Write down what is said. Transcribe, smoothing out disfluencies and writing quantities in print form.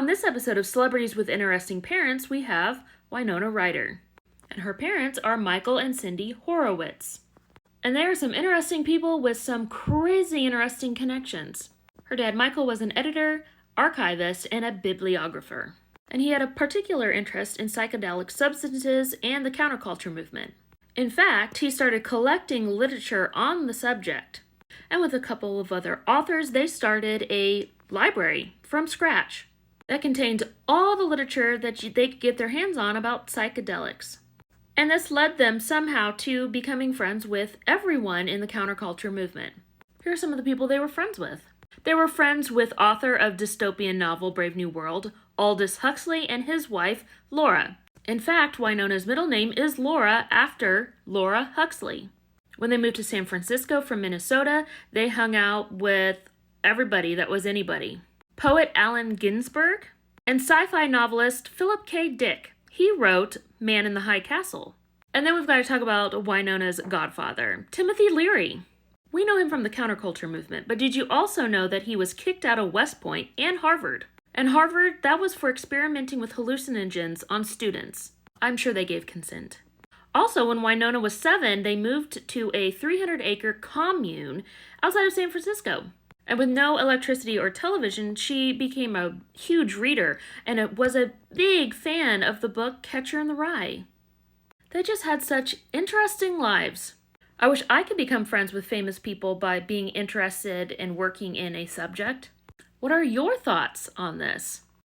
On this episode of Celebrities with Interesting Parents, we have Winona Ryder. And her parents are Michael and Cindy Horowitz. And they are some interesting people with some crazy interesting connections. Her dad, Michael, was an editor, archivist, and a bibliographer. And he had a particular interest in psychedelic substances and the counterculture movement. In fact, he started collecting literature on the subject. And with a couple of other authors, they started a library from scratch that contained all the literature that they could get their hands on about psychedelics. And this led them somehow to becoming friends with everyone in the counterculture movement. Here are some of the people they were friends with. They were friends with author of dystopian novel Brave New World, Aldous Huxley, and his wife, Laura. In fact, Winona's middle name is Laura after Laura Huxley. When they moved to San Francisco from Minnesota, they hung out with everybody that was anybody. Poet Allen Ginsberg and sci-fi novelist Philip K. Dick. He wrote Man in the High Castle. And then we've got to talk about Winona's godfather, Timothy Leary. We know him from the counterculture movement, but did you also know that he was kicked out of West Point and Harvard? And Harvard, that was for experimenting with hallucinogens on students. I'm sure they gave consent. Also, when Winona was 7, they moved to a 300-acre commune outside of San Francisco. And with no electricity or television, she became a huge reader and was a big fan of the book Catcher in the Rye. They just had such interesting lives. I wish I could become friends with famous people by being interested in working in a subject. What are your thoughts on this?